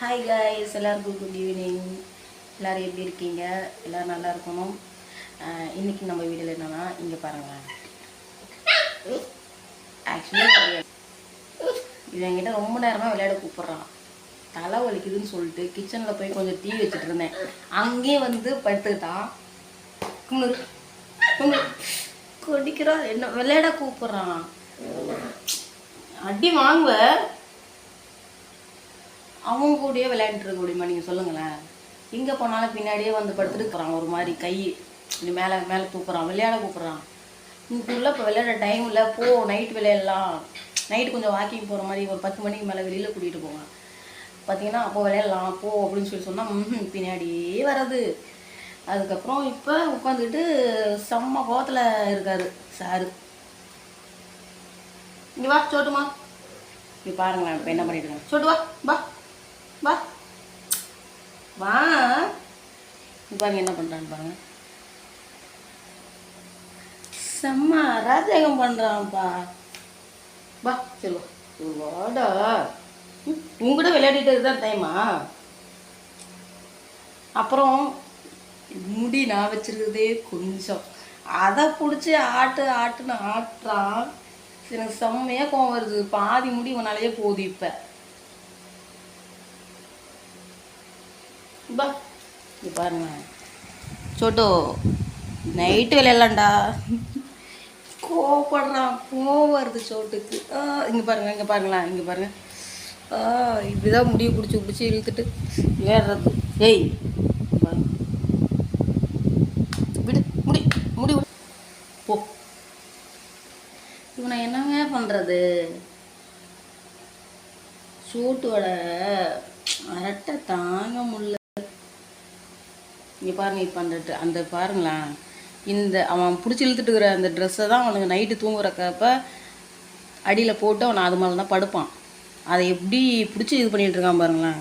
Hi guys, எல்லாருக்கும் good evening. எல்லோரும் எப்படி இருக்கீங்க? எல்லோரும் நல்லா இருக்கணும். இன்றைக்கி நம்ம வீடியோவில் என்னென்னா, இங்கே பாருங்கள். ஆக்சுவலி இது என்கிட்ட ரொம்ப நேரமாக விளையாட கூப்பிட்றான். தலை வலிக்குதுன்னு சொல்லிட்டு கிச்சனில் போய் கொஞ்சம் டீ வச்சுட்டு இருந்தேன். அங்கேயும் வந்து படுத்துக்கிட்டான். கொடிக்கிறான், என்ன விளையாட கூப்பிட்றான். அடி வாங்குவ. அவங்க கூடயே விளையாண்டுட்டு இருக்க முடியுமா நீங்கள் சொல்லுங்களேன்? எங்கே போனாலும் பின்னாடியே வந்து படுத்துட்டு இருக்கிறான். ஒரு மாதிரி கை மேலே மேலே தூக்குறான், விளையாட கூப்பிட்றான். இதுக்குள்ளே இப்போ விளையாட டைம் இல்லை, போ நைட் விளையாடலாம். நைட்டு கொஞ்சம் வாக்கிங் போகிற மாதிரி ஒரு 10 மணிக்கு மேலே வெளியில் கூட்டிகிட்டு போங்க. பார்த்தீங்கன்னா அப்போ விளையாடலாம் போ அப்படின்னு சொன்னால் பின்னாடியே வர்றது. அதுக்கப்புறம் இப்போ உட்காந்துக்கிட்டு செம்ம கோவத்தில் இருக்காரு சாரு. இங்கே வா சோட்டுமா, இங்கே பாருங்களேன் இப்போ என்ன பண்ணிட்டு இருக்காங்க. சோட்டு வா வா வா வா. பாருங்க என்ன பண்ணுறான்னு பாருங்க. செம்ம ராஜகம் பண்ணுறான்ப்பா. வா சரி வா வாடா. உங்ககிட்ட விளையாடிட்டு தான் டைமா. அப்புறம் முடி நான் வச்சிருக்கிறதே கொஞ்சம், அதை பிடிச்சி ஆட்டுன்னு ஆட்டுறான். எனக்கு செம்மையாக கோவம் வருது. பாதி முடி இவனாலேயே போகுது. இப்போ பா இது பாருங்க சோட்டோ, நைட்டு விளையாடலாம்டா. கோவப்படுறான், கோவம் வருது சோட்டுக்கு. இங்கே பாருங்க, இங்கே பாருங்களேன், இங்கே பாருங்க. இப்படிதான் முடியை பிடிச்சி இழுத்துட்டு விளையாடுறது. ஏய் விடு, முடி முடி போ. இவனை என்னங்க பண்ணுறது? சூட்டோட அரட்டை தாங்க முடியல. இங்கே பாருங்க, இப்போ அந்த பாருங்களேன், இந்த அவன் பிடிச்சி இழுத்துட்டு இருக்கிற அந்த ட்ரெஸ்ஸை தான் அவனுக்கு நைட்டு தூங்குறக்கப்ப அடியில் போட்டு அவன் அது மேலே தான் படுப்பான். அதை எப்படி பிடிச்சி இது பண்ணிகிட்டு இருக்கான் பாருங்களேன்.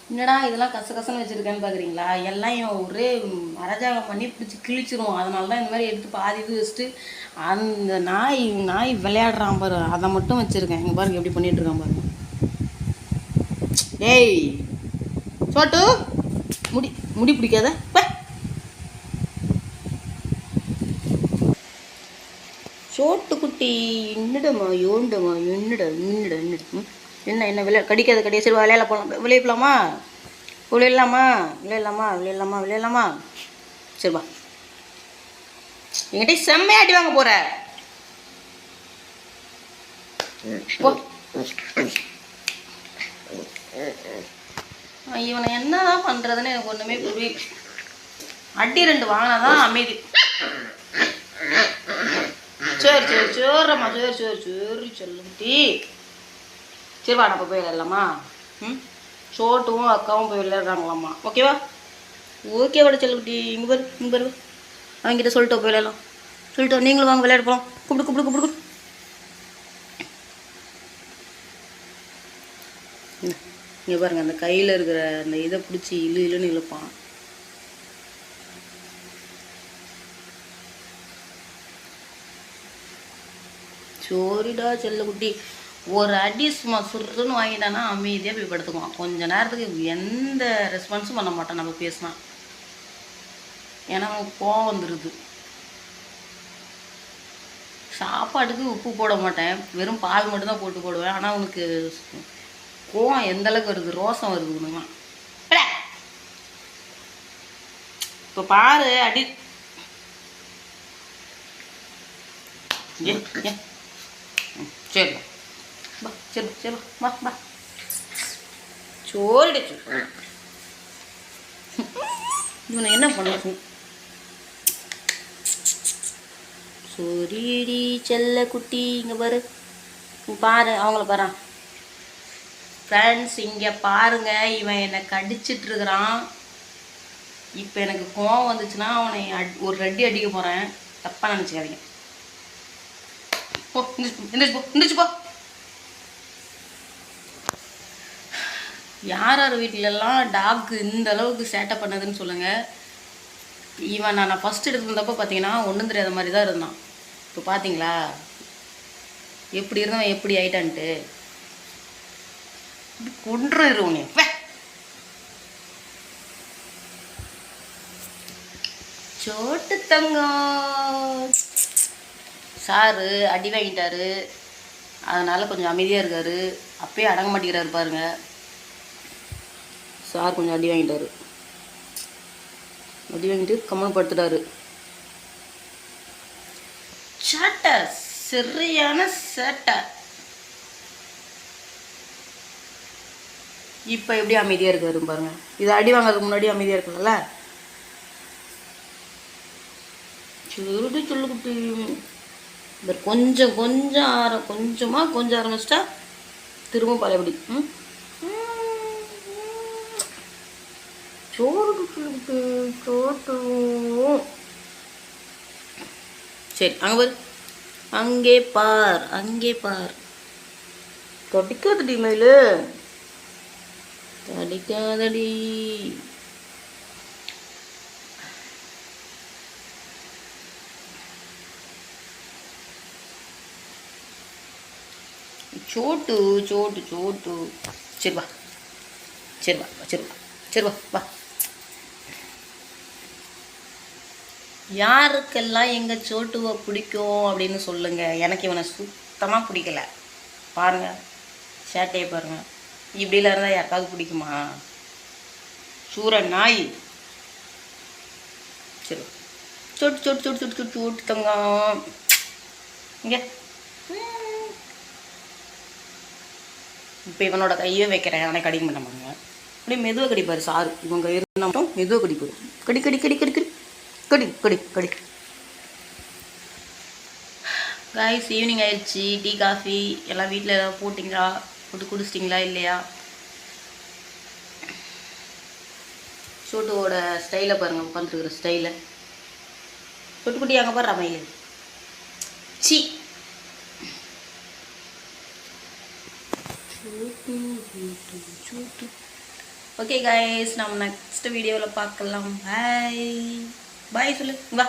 என்னடா இதெல்லாம் கசகசன்னு வச்சுருக்கேன்னு பார்க்குறீங்களா? எல்லாம் இவன் ஒரே அரஜாகம் பண்ணி பிடிச்சி கிழிச்சிருவோம். அதனால தான் இந்த மாதிரி எடுத்து பாதி இது வச்சுட்டு அந்த நாய் விளையாடுறான் பாரு, அதை மட்டும் வச்சுருக்கேன். இங்கே பாருங்க எப்படி பண்ணிகிட்டு இருக்கான் பாருங்க. ஏய் சோட்டு, முடி பிடிக்காத. சோட்டு குட்டி என்னடமா யோண்டமா என்னடா என்ன கடிக்காத கடியா. சரி விளையாட போகலாம், விளையாடலாமா. சரிப்பா, என்கிட்ட செம்மையா அடி வாங்க போற. இவனை என்னதான் பண்றதுன்னு எனக்கு ஒண்ணுமே புரியல. அடி 2 வாங்கினாதான் அமைதி. சரிம்மா சரி சொல்லுட்டி. சரி வா, நம்ம போய் விளையாடலாமா? சோட்டுவும் அக்காவும் போய் விளையாடுறாங்களாம்மா. ஓகேவா? ஓகே வாட சொல்லுட்டி. இங்கே பாரு அவங்ககிட்ட சொல்லிட்டு போய் விளையாடலாம். சொல்லிட்டு நீங்களும் வாங்க விளையாட போகலாம். கூப்பிடு. இங்கே பாருங்க, அந்த கையில் இருக்கிற அந்த இதை பிடிச்சி இழுன்னு இழுப்பான். சோரிடா செல்லக்குட்டி. ஒரு அடி சும்மா சுருன்னு வாங்கிட்டானா அமைதியாக போய் படுத்துக்குவான். கொஞ்ச நேரத்துக்கு எந்த ரெஸ்பான்ஸும் பண்ண மாட்டான் நம்ம பேசினா. ஏன்னா அவனுக்கு கோவம் வந்துடுது. சாப்பாட்டுக்கு உப்பு போட மாட்டேன், வெறும் பால் மட்டும்தான் போட்டு போடுவேன். ஆனால் அவனுக்கு கோவம் எந்த அளவுக்கு வருது, ரோசம் வருது உனக்குலாம். இப்போ பாரு அடி. சரி வா சோறிடுச்சு. இவனை என்ன பண்ண? சோரிடி செல்ல குட்டி. இங்கே பாரு அவங்கள பாரு ஃப்ரெண்ட்ஸ். இங்கே பாருங்க, இவன் என்னை கடிச்சிட்டு இருக்கிறான். இப்போ எனக்கு கோவம் வந்துச்சுன்னா அவனை ஒரு ரெடி அடிக்க போகிறேன். தப்பாக நினச்சிக்காதீங்க. எந்திரிச்சு போ. யார் வீட்டிலலாம் டாக்கு இந்த அளவுக்கு சேட்டை பண்ணதுன்னு சொல்லுங்கள். இவன் நான் ஃபஸ்ட் எடுத்துருந்தப்போ பார்த்தீங்கன்னா ஒன்றும் தெரியாத மாதிரி தான் இருந்தான். இப்போ பார்த்தீங்களா எப்படி இருந்தவன் எப்படி ஆயிட்டான்ட்டு. கொன்று உனே. சோட்டு தங்கம் சாரு அடி வாங்கிட்டாரு, அதனால் கொஞ்சம் அமைதியாக இருக்கார். அப்பயே அடங்க மாட்டேங்கிறாரு பாருங்க. சார் கொஞ்சம் அடி வாங்கிட்டாரு, அடி வாங்கிட்டு கம்மன் படுத்துட்டாரு. சேட்டை, சரியான சேட்டை. இப்போ எப்படி அமைதியாக இருக்காரு பாருங்க. இது அடி வாங்கிறதுக்கு முன்னாடி அமைதியாக இருக்குல்ல. சொல்லுடி சொல்லுக்குட்டி. கொஞ்சம் கொஞ்சம் கொஞ்சம் ஆரம்பிச்சிட்டா திரும்ப பழையபடி. சோறு சொல்லுக்குட்டி சோட்டு. சரி அங்கே பாரு, அங்கே பார், அங்கே பார். கடிக்காதடி மயிலு, கடிக்காதடி. சோட்டு சோட்டு சோட்டு. சரி வா, சரி வா, சரி வா, சரி வா வா. யாருக்கெல்லாம் எங்கள் சோட்டுவை பிடிக்கும் அப்படின்னு சொல்லுங்கள். எனக்கு இவனை சுத்தமாக பிடிக்கல. பாருங்கள் சேட்டையை பாருங்கள். இப்படிலாம் இருந்தால் யாருக்காவது பிடிக்குமா? சூர நாய். சரி சோட்டு சோட்டு சோட்டு சோட்டு சோட்டு சோட்டு தங்கம். இங்கே இப்போ இவனோட கையே வைக்கிறேன், ஆனால் கடிக்க மாட்டாங்க. அப்படியே மெதுவாக கடிப்பார் சாரு. இவங்க இருந்தால் மட்டும் மெதுவாக கடிப்பார். கடி கடி கடி கடி கடி கடி கடி கடி. காய்ஸ் ஈவினிங் ஆயிடுச்சு. டீ காஃபி எல்லாம் வீட்டில் ஏதாவது போட்டிங்களா, போட்டு குடிச்சிட்டிங்களா இல்லையா? சோட்டுவோட ஸ்டைலை பாருங்கள், உட்காந்துருக்குற ஸ்டைலை. சொட்டுக்குட்டி அங்கே பாரு ரமையில். சி ஓகே கைஸ், நம்ம நெக்ஸ்ட் வீடியோவில் பார்க்கலாம். பாய் பாய் சொல்லு வா.